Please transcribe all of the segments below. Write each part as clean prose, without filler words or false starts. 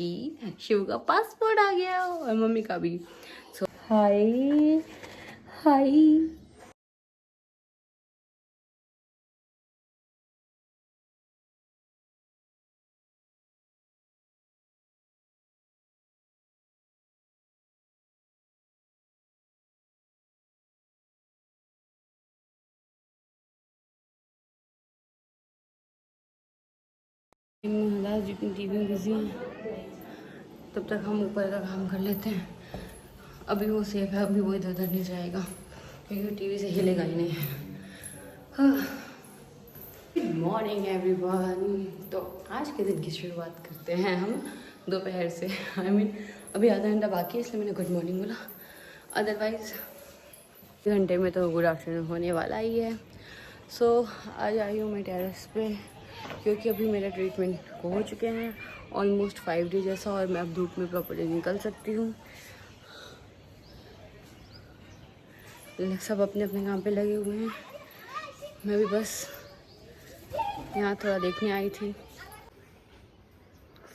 कि शिव का पासपोर्ट आ गया और मम्मी का भी। सो हाय हाय। जितनी टीवी में बिजी हैं तब तक हम ऊपर का काम कर लेते हैं। अभी वो सेफ है, अभी वो इधर उधर नहीं जाएगा क्योंकि टीवी से हिलेगा ही नहीं। Good morning everyone. तो आज के दिन की शुरुआत करते हैं हम दोपहर से। I mean, अभी आधा घंटा बाकी है इसलिए मैंने गुड मॉर्निंग बोला, अदरवाइज घंटे में तो गुड आफ्टरनून होने वाला ही है। सो आज आई हूँ मैं टेरेस पे क्योंकि अभी मेरा ट्रीटमेंट हो चुके हैं ऑलमोस्ट 5 डेज जैसा, और मैं अब धूप में प्रॉपर्ली निकल सकती हूँ। सब अपने अपने काम पे लगे हुए हैं, मैं भी बस यहाँ थोड़ा देखने आई थी।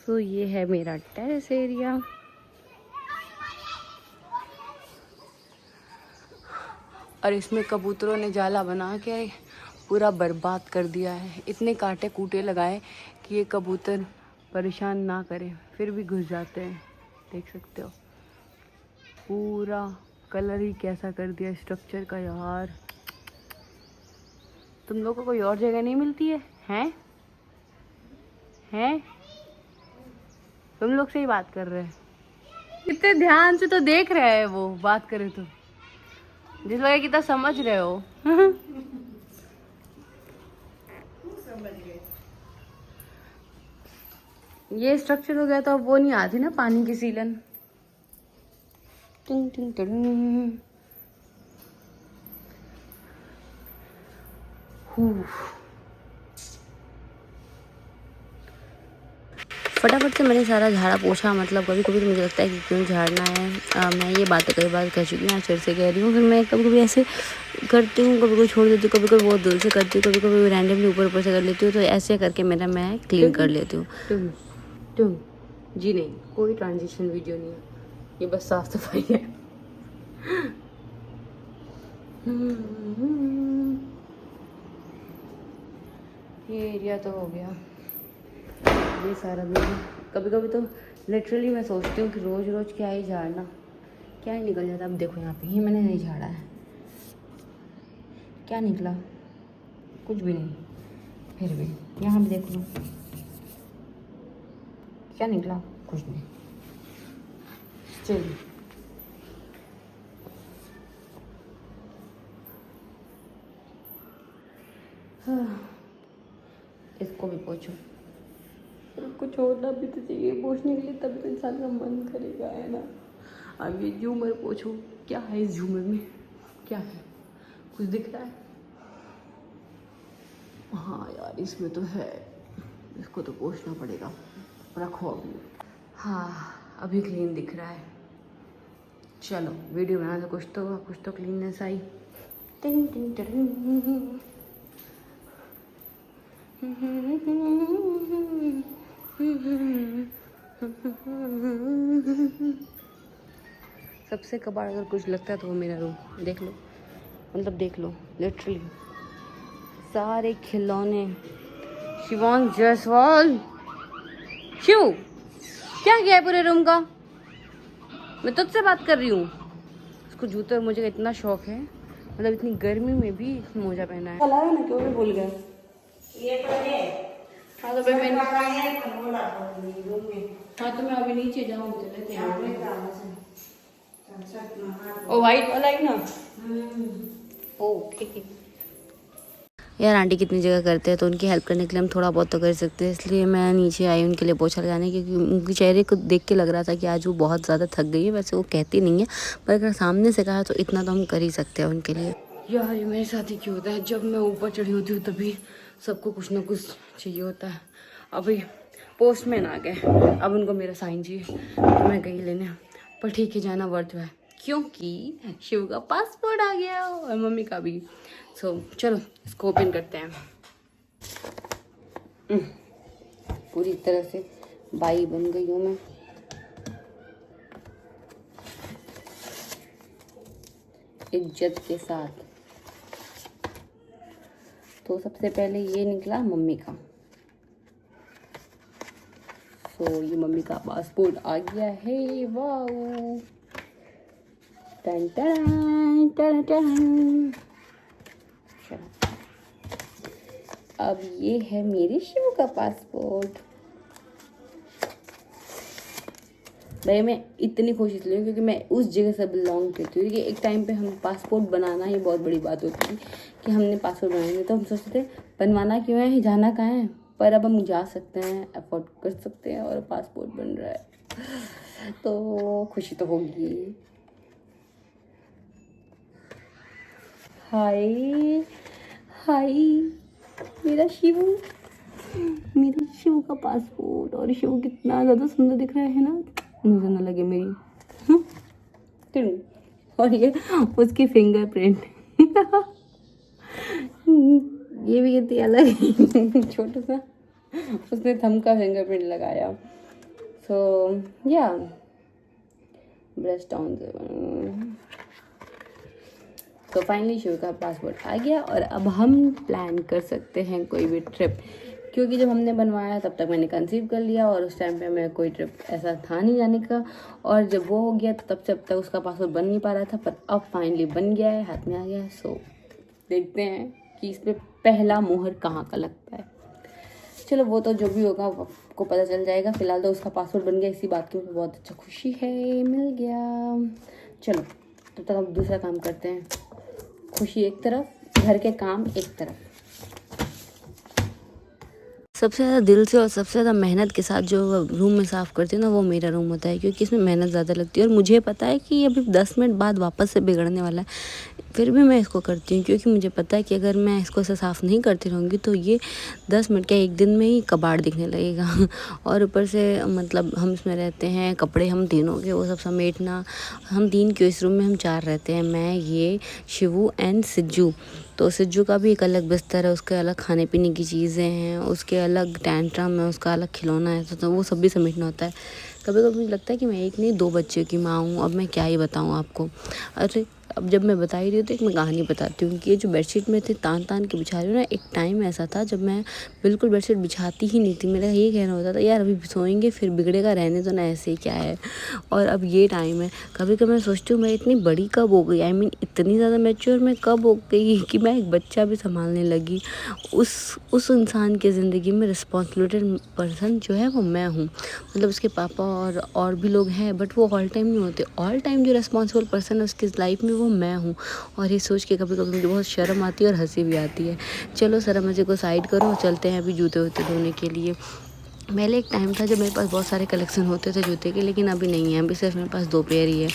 सो ये है मेरा टेरेस एरिया। और इसमें कबूतरों ने जाला बना के पूरा बर्बाद कर दिया है। इतने कांटे कूटे लगाए कि ये कबूतर परेशान ना करें, फिर भी घुस जाते हैं। देख सकते हो पूरा कलर ही कैसा कर दिया स्ट्रक्चर का यार। तुम लोगों को कोई और जगह नहीं मिलती है? हैं? तुम लोग से ही बात कर रहे हैं, कितने ध्यान से तो देख रहे हैं वो बात करे तो, जिस वजह कितना समझ रहे हो। ये स्ट्रक्चर हो गया तो अब वो नहीं आती ना पानी की सीलन। टिंग टिंग टिंग। फटाफट से मैंने सारा झाड़ा पोछा। मतलब कभी कभी तो मुझे लगता है कि क्यों झाड़ना है। मैं ये बातें कई बार कह चुकी हूँ, आज फिर से कह रही हूँ। फिर मैं कभी कभी ऐसे करती हूँ, कभी कभी छोड़ देती हूँ, कभी कभी बहुत दिल से करती हूँ, कभी कभी रैंडमली ऊपर ऊपर से कर लेती हूँ। तो ऐसे करके मैं क्लीन कर लेती हूँ। तुम जी नहीं, कोई ट्रांजिशन वीडियो नहीं है, ये बस साफ सफाई है। ये एरिया तो हो गया, ये सारा भी। कभी कभी तो लिटरली मैं सोचती हूँ कि रोज़ रोज़ क्या ही झाड़ना, क्या ही निकल जाता। अब देखो यहाँ पे ही मैंने नहीं झाड़ा है, क्या निकला? कुछ भी नहीं। फिर भी यहाँ भी देख लो, क्या निकला? कुछ नहीं। चलिए इसको भी पोछो। कुछ होना भी तो चाहिए पोछने के लिए, तभी तो इंसान का मन करेगा, है ना। अब ये झूमर पोछो, क्या है इस झूमर में? क्या है? कुछ दिख रहा है? हाँ यार इसमें तो है, इसको तो पोछना पड़ेगा। रखो अभी। हाँ अभी क्लीन दिख रहा है। चलो वीडियो बना तो कुछ तो क्लीननेस आई। टिंग टिंग टिंग। सबसे कबाड़ अगर कुछ लगता है तो वो मेरा रूम देख लो। मतलब देख लो लिटरली सारे खिलौने। शिवांग जायसवाल, शिव क्या किया है पूरे रूम का? मैं तुझसे बात कर रही हूँ। उसको जूते और मोजे का इतना शौक है, मतलब इतनी गर्मी में भी मोजा पहना है। चला ना, क्यों भी भूल गया। ये तो है। हाँ तो मैं मैं अभी नीचे जाऊँ चले थे। ओ वाइट वाला ही ना। ओके यार, आंटी कितनी जगह करते हैं तो उनकी हेल्प करने के लिए हम थोड़ा बहुत तो कर सकते हैं, इसलिए मैं नीचे आई उनके लिए पोछा लगाने, क्योंकि उनके चेहरे को देख के लग रहा था कि आज वो बहुत ज़्यादा थक गई है। वैसे वो कहती नहीं है, पर अगर सामने से कहा तो इतना तो हम कर ही सकते हैं उनके लिए। यार ये मेरे साथ ही क्यों होता है, जब मैं ऊपर चढ़ी होती हूँ तभी सबको कुछ ना कुछ चाहिए होता है। अभी पोस्टमैन आ गए, अब उनको मेरा साइन चाहिए तो मैं गई लेने। पर ठीक है, जाना वर्थ है क्योंकि शिव का पासपोर्ट आ गया और मम्मी का भी। सो चलो इसको ओपन करते हैं। पूरी तरह से बाई बन गई हूँ मैं। इज्जत के साथ। तो सबसे पहले ये निकला मम्मी का। तो ये मम्मी का पासपोर्ट आ गया है। वाओ, टन टन टन टन। अब ये है मेरे शिव का पासपोर्ट। भाई मैं इतनी खुश इसलिए क्योंकि मैं उस जगह से बिलोंग करती हूँ कि एक टाइम पे हम पासपोर्ट बनाना ही बहुत बड़ी बात होती थी कि हमने पासपोर्ट बनाएंगे, तो हम सोचते थे बनवाना क्यों है, जाना कहाँ है। पर अब हम जा सकते हैं, अफोर्ड कर सकते हैं और पासपोर्ट बन रहा है, तो खुशी तो होगी। हाय हाय, मेरा शिव का पासपोर्ट। और शिव कितना ज़्यादा सुंदर दिख रहा है ना, नजर ना लगे मेरी। और ये उसकी फिंगरप्रिंट। ये भी कितनी अलग छोटा सा उसने थंब का फिंगरप्रिंट लगाया। सो या ब्रश डाउन। तो फाइनली शिव का पासपोर्ट आ गया और अब हम प्लान कर सकते हैं कोई भी ट्रिप, क्योंकि जब हमने बनवाया तब तक मैंने कंसीव कर लिया और उस टाइम पे मैं कोई ट्रिप ऐसा था नहीं जाने का। और जब वो हो गया तो तब तक उसका पासपोर्ट बन नहीं पा रहा था, पर अब फाइनली बन गया है, हाथ में आ गया है। सो देखते हैं कि इस पर पहला मोहर कहाँ का लगता है। चलो वो तो जो भी होगा आपको पता चल जाएगा। फिलहाल तो उसका पासपोर्ट बन गया, इसी बात की मुझे बहुत अच्छा खुशी है, मिल गया। चलो तो तक अब दूसरा काम करते हैं। खुशी एक तरफ, घर के काम एक तरफ। सबसे ज़्यादा दिल से और सबसे ज़्यादा मेहनत के साथ जो रूम में साफ़ करती हूँ ना, वो मेरा रूम होता है, क्योंकि इसमें मेहनत ज़्यादा लगती है और मुझे पता है कि अभी 10 मिनट बाद वापस से बिगड़ने वाला है, फिर भी मैं इसको करती हूँ क्योंकि मुझे पता है कि अगर मैं इसको ऐसे साफ़ नहीं करती रहूँगी तो ये 10 मिनट क्या एक दिन में ही कबाड़ दिखने लगेगा। और ऊपर से मतलब हम इसमें रहते हैं, कपड़े हम तीनों के वो सब समेटना। हम 3 क्यों, इस रूम में हम 4 रहते हैं, मैं, ये, शिवू एंड सिज्जू। तो सिज्जू का भी एक अलग बिस्तर है, उसके अलग खाने पीने की चीज़ें हैं, उसके अलग टैंट्रम है, उसका अलग खिलौना है, तो वो सब भी समेटना होता है। कभी कभी मुझे लगता है कि मैं एक नहीं 2 बच्चों की माँ हूँ। अब मैं क्या ही बताऊँ आपको। अरे अब जब मैं बता ही रही हूँ तो एक मैं कहानी बताती हूँ कि ये जो बेडशीट में थे तान के बिछा रही हूँ ना, एक टाइम ऐसा था जब मैं बिल्कुल बेडशीट बिछाती ही नहीं थी। मेरा ये कहना होता था यार अभी सोएंगे फिर बिगड़ेगा, रहने तो ना, ऐसे ही क्या है। और अब ये टाइम है, कभी कभी मैं सोचती हूँ मैं इतनी बड़ी कब हो गई, इतनी ज़्यादा मैच्योर मैं कब हो गई कि मैं एक बच्चा भी संभालने लगी। उस इंसान की ज़िंदगी में रिस्पॉन्सिबिलिटी पर्सन जो है वो मैं हूँ। मतलब उसके पापा और भी लोग हैं, बट वो ऑल टाइम नहीं होते। ऑल टाइम जो रिस्पॉन्सिबल पर्सन है उसकी लाइफ में वो मैं हूँ। और ये सोच के कभी कभी मुझे बहुत शर्म आती है और हंसी भी आती है। चलो शर्म हंसी को साइड करो, चलते हैं अभी जूते वूते धोने के लिए। पहले एक टाइम था जब मेरे पास बहुत सारे कलेक्शन होते थे जूते के, लेकिन अभी नहीं है। अभी सिर्फ मेरे पास 2 पेयर ही है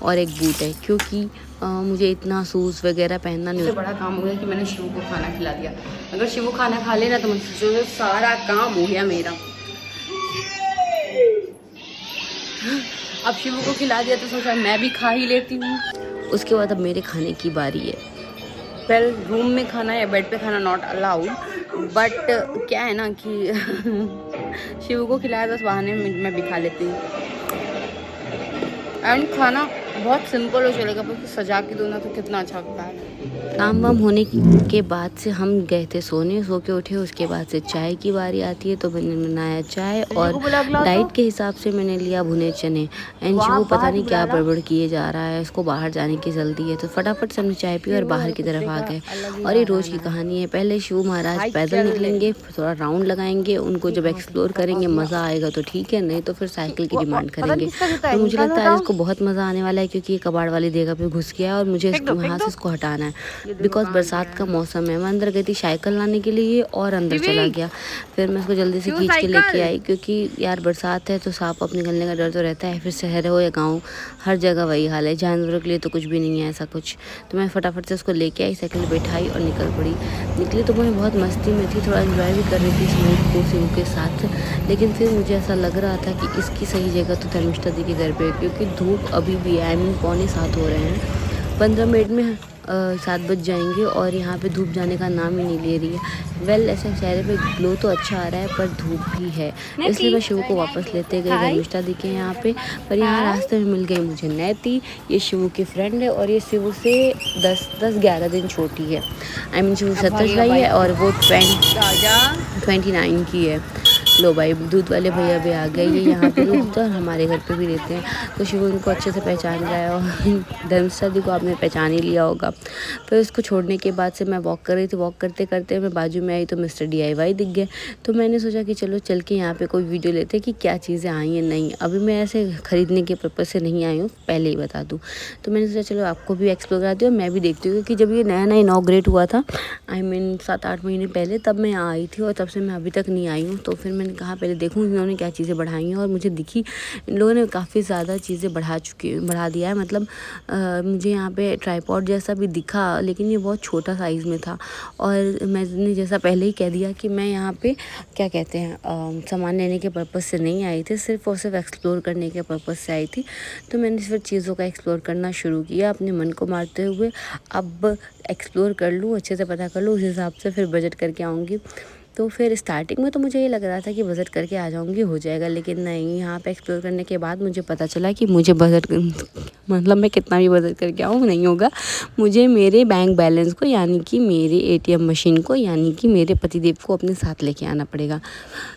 और एक बूट है, क्योंकि मुझे इतना शूज़ वगैरह पहनना नहीं। सबसे बड़ा काम हो गया कि मैंने शिव को खाना खिला दिया। अगर शिव खाना खा लेना तो मुझे सारा काम हो गया मेरा। अब शिव को खिला दिया तो सोचा मैं भी खा ही लेती हूँ। उसके बाद अब मेरे खाने की बारी है। वेल रूम में खाना या बेड पे खाना नॉट अलाउड, बट क्या है ना कि शिव को खिलाया बस बहाने में मैं भी खा लेती हूँ। एंड खाना बहुत सिंपल हो चलेगा, पर सजा के दो ना तो कितना अच्छा लगता है। काम वाम होने के बाद से हम गए थे सोने, सो के उठे। उसके बाद से चाय की बारी आती है तो मैंने बनाया चाय और डाइट के हिसाब से मैंने लिया भुने चने। एंड शिवू पता नहीं क्या बड़बड़ किए जा रहा है, इसको बाहर जाने की जल्दी है, तो फटाफट से हमने चाय पी और बाहर की तरफ आ गए। और ये रोज़ की कहानी है। पहले शिवू महाराज पैदल निकलेंगे, थोड़ा राउंड लगाएंगे, उनको जब एक्सप्लोर करेंगे मज़ा आएगा तो ठीक है, नहीं तो फिर साइकिल की डिमांड करेंगे। तो मुझे लगता है इसको बहुत मज़ा आने वाला है, क्योंकि ये कबाड़ वाली जगह पे घुस गया है और मुझे यहाँ से इसको हटाना है। बिकॉज बरसात का मौसम है। मैं अंदर गई थी साइकिल लाने के लिए और अंदर चला गया। फिर मैं उसको जल्दी से खींच के लेके आई, क्योंकि यार बरसात है तो सांप अपने निकलने का डर तो रहता है। फिर शहर हो या गांव, हर जगह वही हाल है। जानवरों के लिए तो कुछ भी नहीं है ऐसा कुछ। तो मैं फटाफट से उसको लेके आई, साइकिल बैठाई और निकली तो मैं बहुत मस्ती में थी, थोड़ा एंजॉय भी कर रही थी स्मूथ को शिव के साथ। लेकिन फिर मुझे ऐसा लग रहा था कि इसकी सही जगह तो धर्मिष्ठा दी के घर पे, क्योंकि धूप अभी भी है, 7 हो रहे हैं 15 मिनट में 7 बज जाएंगे और यहाँ पे धूप जाने का नाम ही नहीं ले रही है। वेल ऐसा चेहरे पे ग्लो तो अच्छा आ रहा है पर धूप भी है, इसलिए मैं शिवू को वापस लेते गई। धर्मिष्ठा दिखे यहाँ पे, पर यहाँ रास्ते में मिल गई मुझे नैती। ये शिवू की फ्रेंड है और ये शिवू से 10-11 दिन छोटी है। आई मीन शिवू 27 भाई है और वो 29 की है। लो भाई, दूध वाले भैया भी आ गए। ये यहाँ पे दूध तो हमारे घर पे भी रहते हैं, तो शिव उनको अच्छे से पहचान रहा है और धर्मिष्ठा दी को आपने पहचान ही लिया होगा। फिर उसको छोड़ने के बाद से मैं वॉक कर रही थी। वॉक करते करते मैं बाजू में आई तो मिस्टर DIY दिख गए। तो मैंने सोचा कि चलो चल के यहाँ पे कोई वीडियो लेते कि क्या चीज़ें आई हैं नहीं। अभी मैं ऐसे ख़रीदने के पर्पज़ से नहीं आई हूँ, पहले ही बता दूँ। तो मैंने सोचा चलो आपको भी एक्सप्लोर कराती हूँ, मैं भी देखती हूँ, क्योंकि जब ये नया नया इनॉग्रेट हुआ था, आई मीन 7-8 महीने पहले, तब मैं यहाँ आई थी और तब से मैं अभी तक नहीं आई हूँ। तो फिर मैंने कहा पहले देखूँ इन्होंने क्या चीज़ें बढ़ाई हैं, और मुझे दिखी इन लोगों ने काफ़ी ज़्यादा चीज़ें बढ़ा दिया है। मतलब मुझे यहाँ पे ट्राइपॉड जैसा भी दिखा, लेकिन ये बहुत छोटा साइज़ में था। और मैंने जैसा पहले ही कह दिया कि मैं यहाँ पे क्या कहते हैं सामान लेने के पर्पज़ से नहीं आई थी, सिर्फ़ और सिर्फ एक्सप्लोर करने के पर्पज़ से आई थी। तो मैंने फिर चीज़ों का एक्सप्लोर करना शुरू किया अपने मन को मारते हुए। अब एक्सप्लोर कर लूँ, अच्छे से पता कर लूँ, उस हिसाब से फिर बजट करके आऊँगी। तो फिर स्टार्टिंग में तो मुझे ये लग रहा था कि बजट करके आ जाऊँगी, हो जाएगा, लेकिन नहीं, यहाँ पे एक्सप्लोर करने के बाद मुझे पता चला कि मुझे बजट मतलब मैं कितना भी बजट करके आऊँ नहीं होगा। मुझे मेरे बैंक बैलेंस को, यानी कि मेरे ATM मशीन को, यानी कि मेरे पतिदेव को अपने साथ लेके आना पड़ेगा।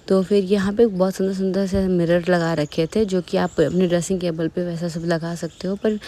तो फिर यहाँ पे बहुत सुंदर सुंदर से मिरर लगा रखे थे, जो कि आप अपने ड्रेसिंग टेबल पे वैसा सब लगा सकते हो। पर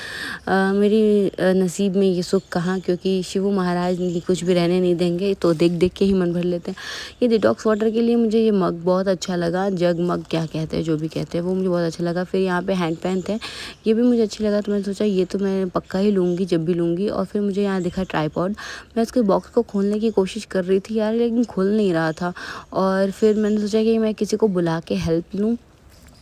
मेरी नसीब में ये सुख कहाँ, क्योंकि शिव महाराज कुछ भी रहने नहीं देंगे, तो देख देख के ही मन भर लेते हैं। ये डिटॉक्स वाटर के लिए मुझे ये मग बहुत अच्छा लगा, जग मग क्या कहते हैं, जो भी कहते हैं, वो मुझे बहुत अच्छा लगा। फिर यहाँ पे हैंड पैन थे, ये भी मुझे अच्छी लगा। तो मैंने सोचा ये तो मैं पक्का ही लूँगी जब भी लूँगी। और फिर मुझे यहाँ दिखा ट्राइपॉड। मैं उसके बॉक्स को खोलने की कोशिश कर रही थी यार, लेकिन खुल नहीं रहा था। और फिर मैंने सोचा कि मैं किसी को बुला के हेल्प लूँ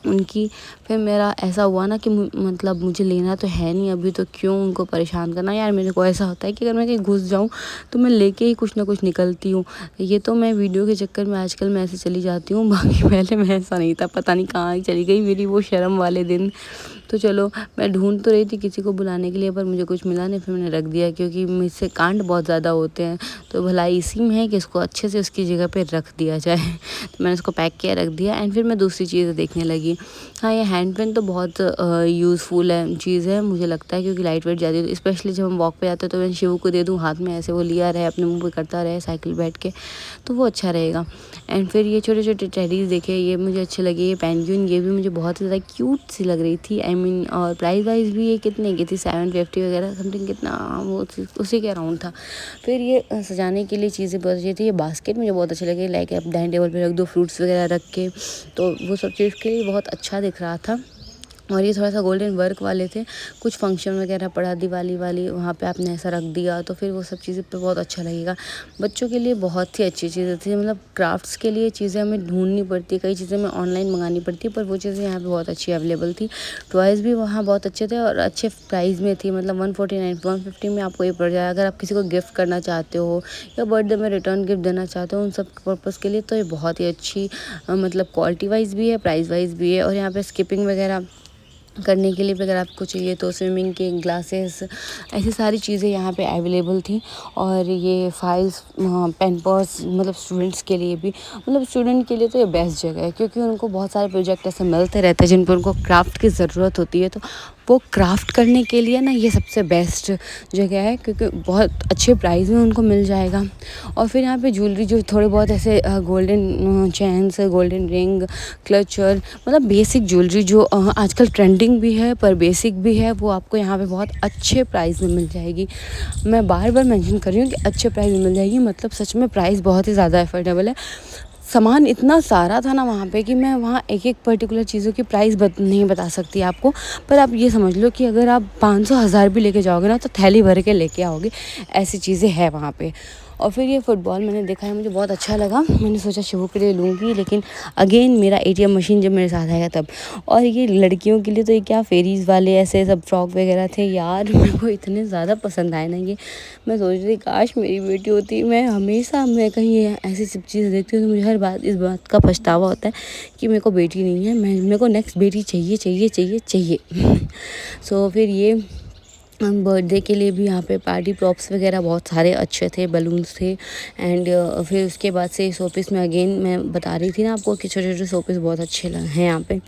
उनकी। फिर मेरा ऐसा हुआ ना कि मतलब मुझे लेना तो है नहीं अभी, तो क्यों उनको परेशान करना। यार मेरे को ऐसा होता है कि अगर मैं कहीं घुस जाऊँ तो मैं लेके ही कुछ ना कुछ निकलती हूँ। ये तो मैं वीडियो के चक्कर में आजकल मैं ऐसे चली जाती हूँ, बाकी पहले मैं ऐसा नहीं था, पता नहीं कहाँ चली गई मेरी वो शर्म वाले दिन। तो चलो, मैं ढूंढ तो रही थी किसी को बुलाने के लिए, पर मुझे कुछ मिला नहीं। फिर मैंने रख दिया, क्योंकि मुझसे कांड बहुत ज़्यादा होते हैं, तो भलाई इसी में है कि इसको अच्छे से उसकी जगह पे रख दिया जाए। तो मैंने इसको पैक किया, रख दिया। एंड फिर मैं दूसरी चीज़ें देखने लगी। हाँ, ये हैंड पेन तो बहुत यूज़फुल है चीज़ है मुझे लगता है, क्योंकि लाइट वेट ज़्यादा है। स्पेशली जब हम वॉक पे जाते हैं तो मैं शिव को दे दूँ हाथ में, ऐसे वो लिया रहे, अपने मुँह पे करता रहे साइकिल बैठ के, तो वो अच्छा रहेगा। एंड फिर ये छोटे छोटे टेडीज़ देखे, ये मुझे अच्छे लगे। ये पेंगुइन, ये भी मुझे बहुत ही ज़्यादा क्यूट सी लग रही थी। आई मीन, और प्राइस वाइज भी ये कितने की थी, 750 वगैरह समथिंग, कितना वो उसी के अराउंड था। फिर ये सजाने के लिए चीज़ें बहुत अच्छी थी। ये बास्केट मुझे बहुत अच्छे लगे, लाइक आप डाइनिंग टेबल पे रख दो, फ्रूट्स वगैरह रख के, तो वो सब चीज़ के लिए बहुत अच्छा दिख रहा था। और ये थोड़ा सा गोल्डन वर्क वाले थे, कुछ फंक्शन वगैरह पड़ा दिवाली वाली, वहाँ पे आपने ऐसा रख दिया, तो फिर वो सब चीज़ें पे बहुत अच्छा लगेगा। बच्चों के लिए बहुत ही अच्छी चीज़ें थी, मतलब क्राफ्ट्स के लिए चीज़ें हमें ढूंढनी पड़ती है, कई चीज़ें हमें ऑनलाइन मंगानी पड़ती है, पर वो चीज़ें यहाँ पे बहुत अच्छी अवेलेबल थी। टॉयज़ भी वहाँ बहुत अच्छे थे और अच्छे प्राइस में थी, मतलब 149-150 में आपको ये पड़ जाएगा। अगर आप किसी को गिफ्ट करना चाहते हो या बर्थडे में रिटर्न गिफ्ट देना चाहते हो, उन सब पर्पज़ के लिए तो ये बहुत ही अच्छी मतलब क्वालिटी वाइज भी है, प्राइस वाइज भी है। और यहाँ पे स्किपिंग वगैरह करने के लिए भी अगर आपको चाहिए तो स्विमिंग के ग्लासेस, ऐसी सारी चीज़ें यहाँ पे अवेलेबल थी। और ये फाइल्स, पेन पर्स, मतलब स्टूडेंट्स के लिए भी, मतलब स्टूडेंट के लिए तो ये बेस्ट जगह है, क्योंकि उनको बहुत सारे प्रोजेक्ट ऐसे मिलते रहते हैं जिन पर उनको क्राफ्ट की ज़रूरत होती है, तो वो क्राफ्ट करने के लिए ना ये सबसे बेस्ट जगह है, क्योंकि बहुत अच्छे प्राइस में उनको मिल जाएगा। और फिर यहाँ पे ज्वेलरी जो थोड़े बहुत ऐसे golden chains, golden ring, clutcher, मतलब बेसिक ज्वेलरी जो आजकल ट्रेंडिंग भी है पर बेसिक भी है, वो आपको यहाँ पे बहुत अच्छे प्राइस में मिल जाएगी। मैं बार बार मेंशन कर रही हूँ कि अच्छे प्राइस में मिल जाएगी, मतलब सच में प्राइस बहुत ही ज़्यादा अफोर्डेबल है। सामान इतना सारा था ना वहाँ पे कि मैं वहाँ एक एक पर्टिकुलर चीज़ों की प्राइस नहीं बता सकती आपको, पर आप ये समझ लो कि अगर आप 500-1000 भी लेके जाओगे ना, तो थैली भर के लेके आओगे, ऐसी चीज़ें हैं वहाँ पे। और फिर ये फुटबॉल मैंने देखा है, मुझे बहुत अच्छा लगा, मैंने सोचा शिवू के लिए लूँगी, लेकिन अगेन मेरा ATM मशीन जब मेरे साथ आएगा तब। और ये लड़कियों के लिए तो ये क्या फेरीज़ वाले ऐसे सब फ्रॉक वगैरह थे यार, मेरे को इतने ज़्यादा पसंद आए ना ये। मैं सोच रही काश मेरी बेटी होती। मैं कहीं ऐसी सब चीज़ें देखती हूँ तो मुझे हर बात इस बात का पछतावा होता है कि मेरे को बेटी नहीं है, मेरे को नेक्स्ट बेटी चाहिए चाहिए चाहिए चाहिए। सो फिर ये बर्थडे के लिए भी यहाँ पे पार्टी प्रॉप्स वगैरह बहुत सारे अच्छे थे, बलून्स थे। एंड फिर उसके बाद से शोपीस में अगेन मैं बता रही थी ना आपको कि छोटे छोटे शोपीस बहुत अच्छे हैं यहाँ पे।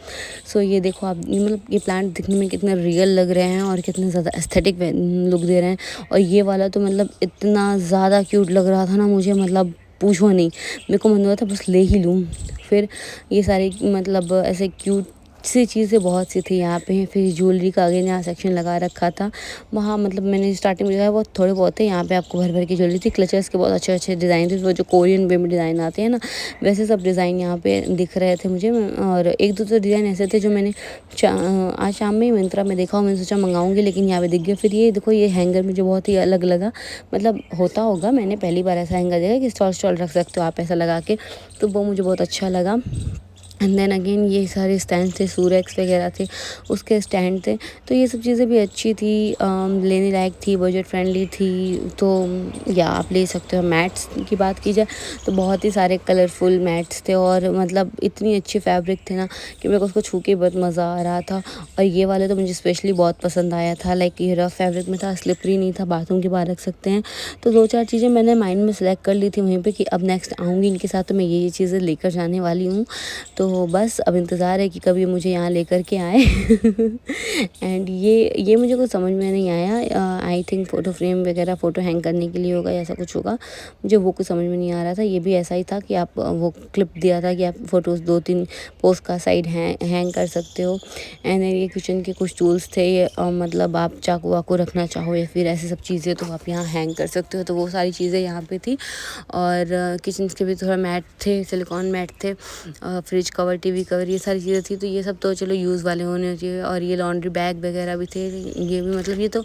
सो ये देखो आप, मतलब ये प्लांट दिखने में कितने रियल लग रहे हैं और कितने ज़्यादा एस्थेटिक लुक दे रहे हैं। और ये वाला तो मतलब इतना ज़्यादा क्यूट लग रहा था ना मुझे, मतलब पूछो नहीं, मेरे को मन हुआ था बस ले ही लूँ। फिर ये सारे मतलब ऐसे क्यूट सी चीज़ें बहुत सी थी यहाँ पे। फिर ज्वेलरी का अगेन यहाँ सेक्शन लगा रखा था। वहाँ मतलब मैंने स्टार्टिंग में दिखाया बहुत थोड़े बहुत थे, यहाँ पे आपको भर भर की ज्वेलरी थी। क्लचर्स के बहुत अच्छे अच्छे डिज़ाइन थे, वो जो कोरियन वे में डिज़ाइन आते हैं ना, वैसे सब डिज़ाइन यहाँ पे दिख रहे थे मुझे। और एक दो तो डिज़ाइन ऐसे थे जो मैंने आज शाम में मिंत्रा में देखा और मैंने सोचा मंगाऊंगी, लेकिन यहाँ पे दिख गया। फिर ये देखो, ये हैंगर मुझे बहुत ही अलग लगा, मतलब होता होगा, मैंने पहली बार ऐसा हैंगर देखा कि स्टॉल रख सकते हो आप ऐसा लगा के, तो वो मुझे बहुत अच्छा लगा। एंड देन अगेन ये सारे स्टैंड थे, सूरेक्स वगैरह थे, उसके स्टैंड थे। तो ये सब चीज़ें भी अच्छी थी, लेने लायक थी, बजट फ्रेंडली थी। तो या आप ले सकते हो। मैट्स की बात की जाए तो बहुत ही सारे कलरफुल मैट्स थे और मतलब इतनी अच्छी फैब्रिक थे ना कि मेरे को उसको छू के बहुत मज़ा आ रहा था। और ये वाले तो मुझे स्पेशली बहुत पसंद आया था, लाइक ये रफ फैब्रिक में था, स्लिपरी नहीं था, बाथरूम के बाहर रख सकते हैं। तो 2-4 चीज़ें मैंने माइंड में सेलेक्ट कर ली थी वहीं पे कि अब नेक्स्ट आऊँगी इनके साथ तो मैं ये चीज़ें लेकर जाने वाली हूँ। तो बस अब इंतज़ार है कि कभी मुझे यहाँ लेकर के आए। एंड ये मुझे कुछ समझ में नहीं आया, आई थिंक फ़ोटो फ्रेम वगैरह फ़ोटो हैंग करने के लिए होगा, ऐसा कुछ होगा, मुझे वो कुछ समझ में नहीं आ रहा था। ये भी ऐसा ही था कि आप वो क्लिप दिया था कि आप फ़ोटोज़ 2-3 पोस्ट का साइड हैंग कर सकते हो। एंड ये किचन के कुछ टूल्स थे, मतलब आप चाकू वाकू रखना चाहो या फिर ऐसी सब चीज़ें तो आप यहाँ हैंग कर सकते हो। तो वो सारी चीज़ें यहाँ पे थी। और किचन के भी थोड़ा मैट थे, सिलिकॉन मैट थे, फ्रिज कवर, टीवी कवर, ये सारी चीज़ें थी। तो ये सब तो चलो यूज़ वाले होने चाहिए। और ये लॉन्ड्री बैग वगैरह भी थे, ये भी मतलब ये तो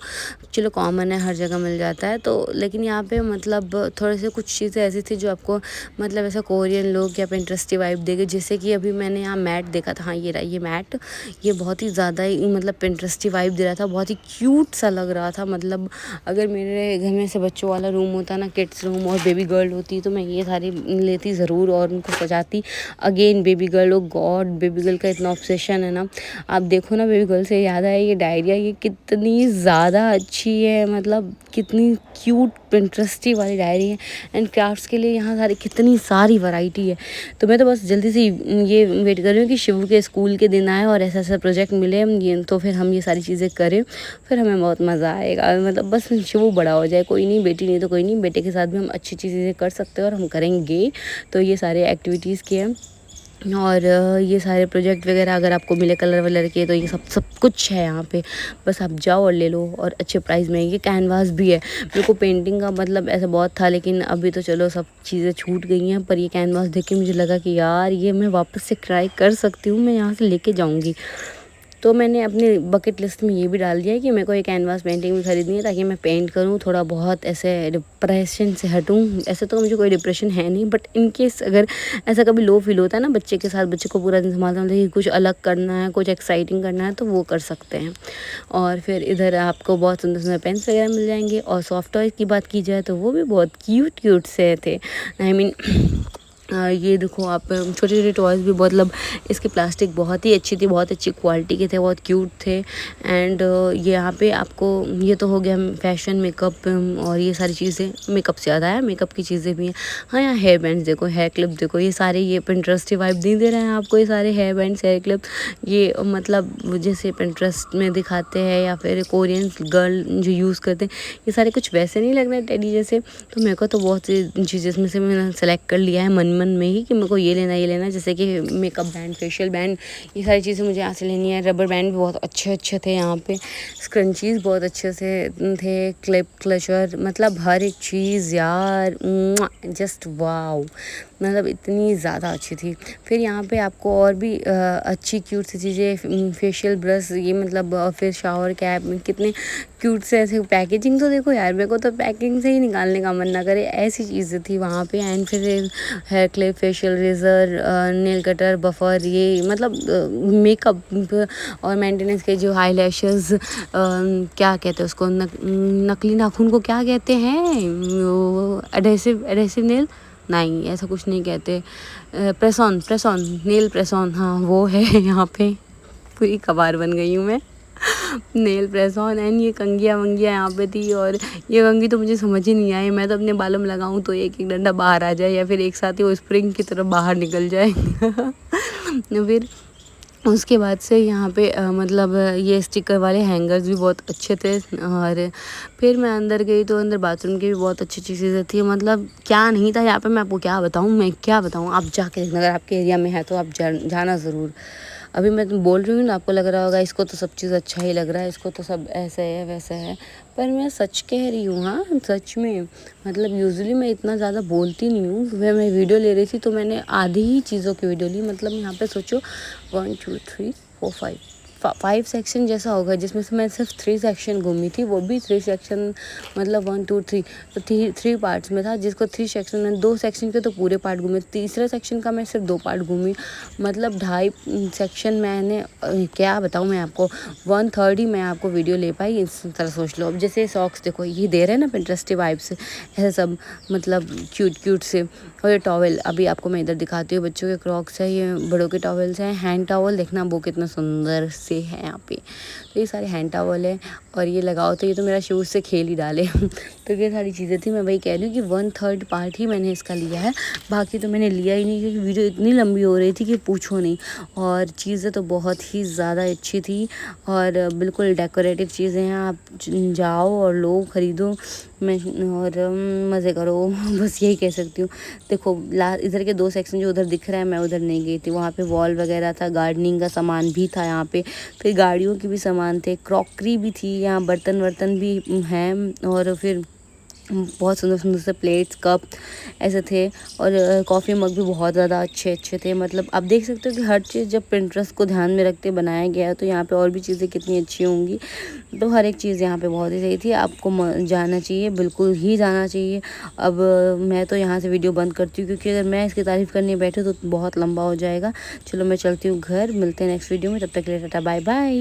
चलो कॉमन है, हर जगह मिल जाता है। तो लेकिन यहाँ पे मतलब थोड़े से कुछ चीज़ें ऐसी थी जो आपको मतलब ऐसा कोरियन लोग या पिंटरेस्टी वाइब देंगे। जैसे कि अभी मैंने यहाँ मैट देखा था, हाँ ये रहा ये मैट, ये बहुत ही ज़्यादा ही मतलब पिंटरेस्टी वाइब दे रहा था, बहुत ही क्यूट सा लग रहा था। मतलब अगर मेरे घर में से बच्चों वाला रूम होता ना, किड्स रूम, और बेबी गर्ल होती तो मैं ये सारी लेती ज़रूर और उनको सजाती। अगेन बेबी गर्ल, ओ गॉड, बेबी गर्ल का इतना ऑब्सेशन है ना। आप देखो ना, बेबी गर्ल से याद आया ये डायरिया, ये कितनी ज़्यादा अच्छी है, मतलब कितनी क्यूट पिंटरेस्टी वाली डायरी है। एंड क्राफ्ट्स के लिए यहाँ सारी कितनी सारी वैरायटी है। तो मैं तो बस जल्दी से ये वेट कर रही हूँ कि शिव के स्कूल के दिन आए और ऐसा ऐसा प्रोजेक्ट मिले ये, तो फिर हम ये सारी चीज़ें करें, फिर हमें बहुत मज़ा आएगा। मतलब बस शिव बड़ा हो जाए, कोई नहीं, बेटी नहीं तो कोई नहीं, बेटे के साथ भी हम अच्छी चीज़ें कर सकते हैं और हम करेंगे। तो ये सारे एक्टिविटीज़ के हैं और ये सारे प्रोजेक्ट वगैरह अगर आपको मिले कलर वलर के, तो ये सब कुछ है यहाँ पे। बस आप जाओ और ले लो और अच्छे प्राइस में। ये कैनवास भी है, मेरे को पेंटिंग का मतलब ऐसा बहुत था, लेकिन अभी तो चलो सब चीज़ें छूट गई हैं। पर ये कैनवास देख के मुझे लगा कि यार ये मैं वापस से ट्राई कर सकती हूँ, मैं यहाँ से लेके जाऊँगी। तो मैंने अपनी बकेट लिस्ट में ये भी डाल दिया है कि मेरे को एक कैनवास पेंटिंग भी खरीदनी है, ताकि मैं पेंट करूँ, थोड़ा बहुत ऐसे डिप्रेशन से हटूँ। ऐसे तो मुझे कोई डिप्रेशन है नहीं, बट इन केस अगर ऐसा कभी लो फील होता है ना बच्चे के साथ, बच्चे को पूरा दिन संभालना होता है कि कुछ अलग करना है, कुछ एक्साइटिंग करना है, तो वो कर सकते हैं। और फिर इधर आपको बहुत सुंदर सुंदर पेन्स वगैरह मिल जाएंगे। और सॉफ्ट टॉय की बात की जाए तो वो भी बहुत क्यूट से थे। आई मीन ये देखो आप, छोटे छोटे टॉयज़ भी बहुत, मतलब इसकी प्लास्टिक बहुत ही अच्छी थी, बहुत अच्छी क्वालिटी के थे, बहुत क्यूट थे। एंड ये यहाँ पे आपको, ये तो हो गया फैशन मेकअप और ये सारी चीज़ें। मेकअप से याद आया, मेकअप की चीज़ें भी हैं। हाँ, यहाँ हेयर बैंड्स देखो, हेयर क्लिप देखो, ये सारे ये पिंटरेस्ट वाइब नहीं दे रहे हैं आपको, ये सारे हेयर बैंड्स, हेयर क्लिप, ये मतलब जैसे पिंटरेस्ट में दिखाते हैं या फिर कोरियन गर्ल जो यूज़ करते हैं, ये सारे कुछ वैसे नहीं लग रहे टेडी जैसे। तो मेरे को तो बहुत सी चीज़ें इसमें से मैंने सेलेक्ट कर लिया है मन में ही कि मेरे को ये लेना, जैसे कि मेकअप बैंड, फेशियल बैंड, ये सारी चीज़ें मुझे यहाँ से लेनी है। रबर बैंड भी बहुत अच्छे थे यहाँ पे, स्क्रंचीज़ बहुत अच्छे से थे, क्लिप, क्लचर, मतलब हर एक चीज़ यार जस्ट वाव, मतलब इतनी ज़्यादा अच्छी थी। फिर यहाँ पे आपको और भी अच्छी क्यूट सी चीज़ें, फेशियल ब्रश, ये मतलब फिर शावर कैप, कितने क्यूट से ऐसे पैकेजिंग। तो देखो यार, मेरे को तो पैकिंग से ही निकालने का मन ना करे, ऐसी चीज़ें थी वहाँ पे। एंड फिर hair clip, facial razor, nail cutter, buffer, ये मतलब मेकअप और मेंटेनेंस के जो आई लैशेज़, क्या कहते हैं उसको, नकली नाखून को क्या कहते हैं, एडेसिव नेल, नहीं ऐसा कुछ नहीं कहते, press on nail press on, हाँ वो है। यहाँ पे पूरी कबार बन गई हूँ मैं। नेल प्रेस ऑन एंड ये कंघियाँ वंघियाँ यहाँ पे थी। और ये कंघी तो मुझे समझ ही नहीं आई, मैं तो अपने बालों में लगाऊँ तो एक एक डंडा बाहर आ जाए या फिर एक साथ ही वो स्प्रिंग की तरफ बाहर निकल जाए। फिर उसके बाद से यहाँ पे मतलब ये स्टिकर वाले हैंगर्स भी बहुत अच्छे थे। और फिर मैं अंदर गई तो अंदर बाथरूम की भी बहुत अच्छी अच्छी चीज़ें थी। मतलब क्या नहीं था यहाँ पे, मैं आपको क्या बताऊँ, आप जाके देखना, अगर आपके एरिया में है तो आप जाना ज़रूर। अभी मैं बोल रही हूँ ना, आपको लग रहा होगा इसको तो सब चीज़ अच्छा ही लग रहा है, इसको तो सब ऐसा है वैसा है, पर मैं सच कह रही हूँ। हाँ सच में, मतलब यूजुअली मैं इतना ज़्यादा बोलती नहीं हूँ। वह मैं वीडियो ले रही थी तो मैंने आधी ही चीज़ों की वीडियो ली। मतलब यहाँ पे सोचो 1 2 3 4 5 सेक्शन जैसा होगा, जिसमें से मैं सिर्फ 3 सेक्शन घूमी थी, वो भी 3 सेक्शन मतलब 1 2 3 तो 3 पार्ट्स में था, जिसको 3 सेक्शन में 2 सेक्शन के तो पूरे पार्ट घूमे, तीसरे सेक्शन का मैं सिर्फ 2 पार्ट घूमी। मतलब 2.5 सेक्शन मैंने क्या बताऊँ मैं आपको, 1/3 ही मैं आपको वीडियो ले पाई, इस तरह सोच लो। अब जैसे सॉक्स देखो, ये दे रहे हैं ना पिंटरेस्ट वाइब से, ऐसे सब मतलब क्यूट से। और ये टॉवल अभी आपको मैं इधर दिखाती हूँ, बच्चों के क्रॉक्स है, ये बड़ों के टॉवल्स हैं। हैंड टॉवल देखना वो कितना सुंदर से है यहाँ पे, तो ये सारे हैंड टॉवल है। और ये लगाओ तो ये तो मेरा शूज़ से खेल ही डाले। तो ये सारी चीज़ें थी। मैं वही कह रही हूँ कि 1/3 पार्ट ही मैंने इसका लिया है, बाकी तो मैंने लिया ही नहीं, क्योंकि वीडियो इतनी लंबी हो रही थी कि पूछो नहीं। और चीज़ें तो बहुत ही ज़्यादा अच्छी थी और बिल्कुल डेकोरेटिव चीज़ें हैं। आप जाओ और लो, ख़रीदो मैं और मज़े करो। बस यही कह सकती हूँ। देखो इधर के 2 सेक्शन जो उधर दिख रहा है, मैं उधर नहीं गई थी। वहाँ पे वॉल वगैरह था, गार्डनिंग का सामान भी था यहाँ पे, फिर गाड़ियों के भी सामान थे, क्रॉकरी भी थी, यहाँ बर्तन वर्तन भी हैं। और फिर बहुत सुंदर सुंदर से प्लेट्स कप ऐसे थे। और कॉफ़ी मग भी बहुत ज़्यादा अच्छे अच्छे थे। मतलब आप देख सकते हो कि हर चीज़ जब पिंटरेस्ट को ध्यान में रखते बनाया गया है, तो यहाँ पे और भी चीज़ें कितनी अच्छी होंगी। तो हर एक चीज़ यहाँ पे बहुत ही सही थी। आपको जाना चाहिए, बिल्कुल ही जाना चाहिए। अब मैं तो यहाँ से वीडियो बंद करती हूँ, क्योंकि अगर मैं इसकी तारीफ़ करने बैठूँ तो बहुत लंबा हो जाएगा। चलो मैं चलती हूँ घर, मिलते हैं नेक्स्ट वीडियो में, तब तक के लिए टाटा बाय बाय।